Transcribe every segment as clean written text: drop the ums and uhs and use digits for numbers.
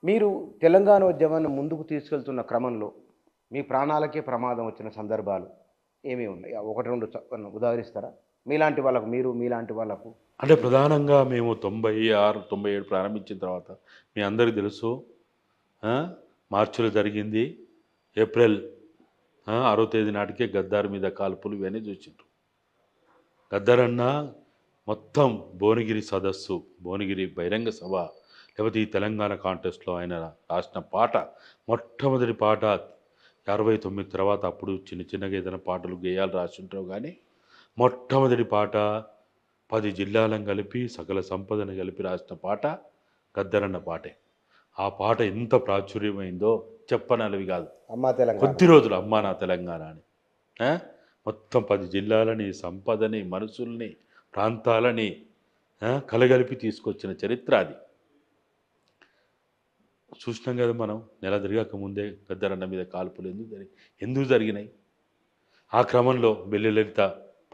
మీరు తెలంగాణ ఉద్యమాన్ని ముందుకు తీసుకెళ్తున్న క్రమంలో, మీ ప్రాణాలకే ప్రమాదం వచ్చిన సందర్భాలు ఏమేమి ఉన్నాయి? 1, 2 ఉదాహరిస్తారా? మీలాంటి వాళ్ళకు మీలాంటి వాళ్ళకు అంటే ప్రధానంగా మేము 96, 97 ప్రారంభించిన తర్వాత మీ అందరికీ తెలుసు. ఆ! మార్చిలో జరిగింది. ఏప్రిల్ 6వ తేదీ నాటికే గద్దార్ మీద కాల్పులు ఇవన్నీ చూసిండ్రు. గద్దరన్న మొత్తం భువనగిరి సదస్సు, భువనగిరి బహిరంగ సభ, లేకపోతే ఈ తెలంగాణ కాంటెస్ట్‌లో ఆయన రాసిన పాట, మొట్టమొదటి పాట 69 తర్వాత అప్పుడు చిన్న చిన్నగా ఏదైనా పాటలు, గేయాలు రాసుంటారు గానీ, మొట్టమొదటి పాట 10 జిల్లాలను కలిపి, సకల సంపదను కలిపి రాసిన పాట గద్దరన్న పాటే. ఆ పాట ఎంత ప్రాచుర్యమైందో చెప్పనలవి గాదు. అమ్మా తెలంగాణ. కొద్ది రోజులు అమ్మా నా తెలంగాణ అని. ఆ! మొత్తం 10 జిల్లాలని, సంపదని, మనుషుల్ని, ప్రాంతాలని కలగలిపి తీసుకొచ్చిన చరిత్ర అది. చూసినాం గదా మనం. నెల తిరగక ముందే గద్దరన్న మీద కాల్పులు ఎందుకు జరిగినాయి? ఆ క్రమంలో బెల్లి లలిత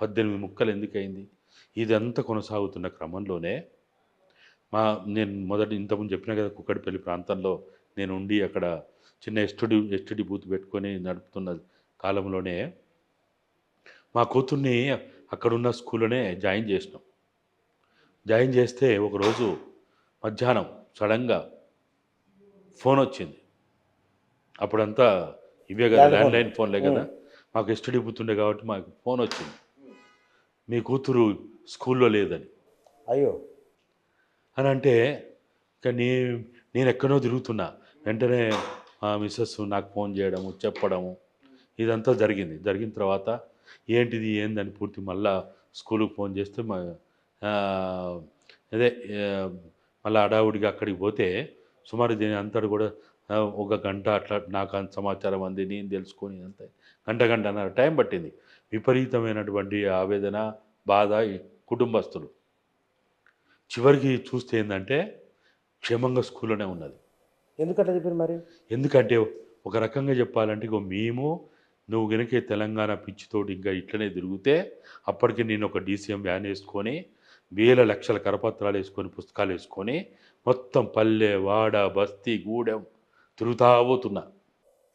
18 ముక్కలు ఎందుకయింది? ఇదంతా కొనసాగుతున్న క్రమంలోనే నేను ఇంతకుముందు చెప్పినా కదా, కుక్కడిపల్లి ప్రాంతంలో నేనుండి అక్కడ చిన్న ఎస్టీడీ బూత్ పెట్టుకొని నడుపుతున్న కాలంలోనే మా కూతుర్ని అక్కడున్న స్కూల్లోనే జాయిన్ చేసినాం. జాయిన్ చేస్తే ఒకరోజు మధ్యాహ్నం సడన్గా ఫోన్ వచ్చింది. అప్పుడంతా ఇవే కదా, ల్యాండ్లైన్ ఫోన్లే కదా. మాకు ఎస్టీడీ బూత్ ఉండే కాబట్టి మాకు ఫోన్ వచ్చింది, మీ కూతురు స్కూల్లో లేదని. అయ్యో! అని అంటే ఇక నేను ఎక్కడో తిరుగుతున్నా. వెంటనే మా మిసెస్ నాకు ఫోన్ చేయడము, చెప్పడము ఇదంతా జరిగింది. జరిగిన తర్వాత ఏందని పూర్తి మళ్ళా స్కూలుకి ఫోన్ చేస్తే అదే మళ్ళీ హడావుడిగా అక్కడికి పోతే సుమారు దీని అంతటి కూడా ఒక గంట అట్లా నాకు అంత సమాచారం అంది, నేను తెలుసుకొని అంతే గంటన్నర టైం పట్టింది. విపరీతమైనటువంటి ఆవేదన, బాధ ఈ కుటుంబస్తులు. చివరికి చూస్తే ఏందంటే క్షేమంగా స్కూల్లోనే ఉన్నది. ఎందుకట్లా చెప్పారు మరి? ఎందుకంటే ఒక రకంగా చెప్పాలంటే నువ్వు గనుక తెలంగాణ పిచ్చితోటి ఇంకా ఇట్లనే తిరిగితే అప్పటికి నేను ఒక డీసీఎం వ్యాన్ వేసుకొని వేల లక్షల కరపత్రాలు వేసుకొని, పుస్తకాలు వేసుకొని మొత్తం పల్లె, వాడ, బస్తీ, గూడెం తిరుగుతా పోతున్నా.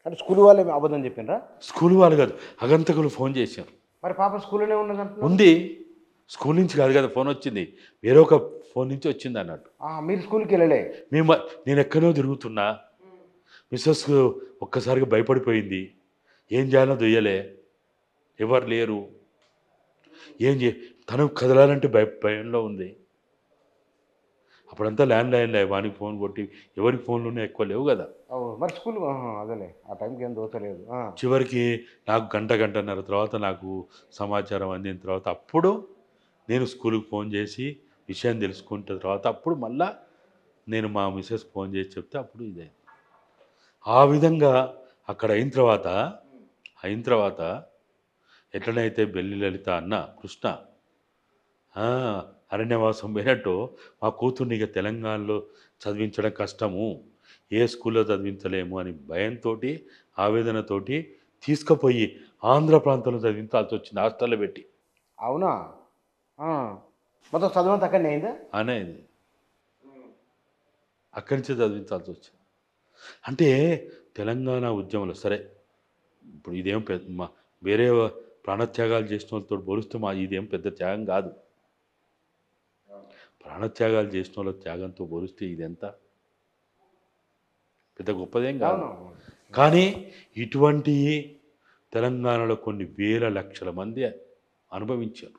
అంటే స్కూల్ వాళ్ళే అబద్ధం చెప్పిండ్రా? స్కూల్ వాళ్ళు కాదు, అగంతకులు ఫోన్ చేశారు. మరి పాప స్కూల్లోనే ఉన్నదంటున్నారు. ఉంది. స్కూల్ నుంచి కాదు కదా ఫోన్ వచ్చింది, వేరే ఒక ఫోన్ నుంచి వచ్చింది అన్నట్టు. మీరు స్కూల్కి వెళ్ళలే? నేను ఎక్కడో తిరుగుతున్నా. మిస్సెస్ ఒక్కసారిగా భయపడిపోయింది. ఏం చేయాలో దొయ్యలే, ఎవరు లేరు. తను కదలాలంటే భయంలో ఉంది. అప్పుడంతా ల్యాండ్లైన్లే, వానికి ఫోన్ కొట్టి ఎవరికి ఫోన్లున్నా ఎక్కువ లేవు కదా. మరి స్కూల్ అదేలే, ఆ టైంకి ఏం దోచలేదు. చివరికి నాకు గంటన్నర తర్వాత నాకు సమాచారం అందిన తర్వాత అప్పుడు నేను స్కూల్కి ఫోన్ చేసి విషయం తెలుసుకున్న తర్వాత అప్పుడు మళ్ళా నేను మా మిసెస్కి ఫోన్ చేసి చెప్తే అప్పుడు ఇదే. ఆ విధంగా అక్కడ అయిన తర్వాత ఎట్లనైతే బెల్లి లలిత అన్న కృష్ణ అరణ్యవాసం పోయినట్టు మా కూతుర్ని ఇక తెలంగాణలో చదివించడం కష్టము, ఏ స్కూల్లో చదివించలేము అని భయంతో, ఆవేదనతోటి తీసుకుపోయి ఆంధ్ర ప్రాంతంలో చదివించాల్సి వచ్చింది, హాస్టల్లో పెట్టి. అవునా? మొత్తం చదువంతా అక్కడనే అయిందా? అనేది అక్కడి నుంచే చదివించాల్సి వచ్చింది. అంటే తెలంగాణ ఉద్యమంలో సరే, ఇప్పుడు ఇదేం వేరే ప్రాణత్యాగాలు చేసిన వాళ్ళతో పోలిస్తే ఇదేం పెద్ద త్యాగం కాదు. ప్రాణత్యాగాలు చేసిన వాళ్ళ త్యాగంతో పోలిస్తే ఇదెంత పెద్ద గొప్పదేం కాదు. కానీ ఇటువంటి తెలంగాణలో కొన్ని వేల లక్షల మంది అనుభవించారు.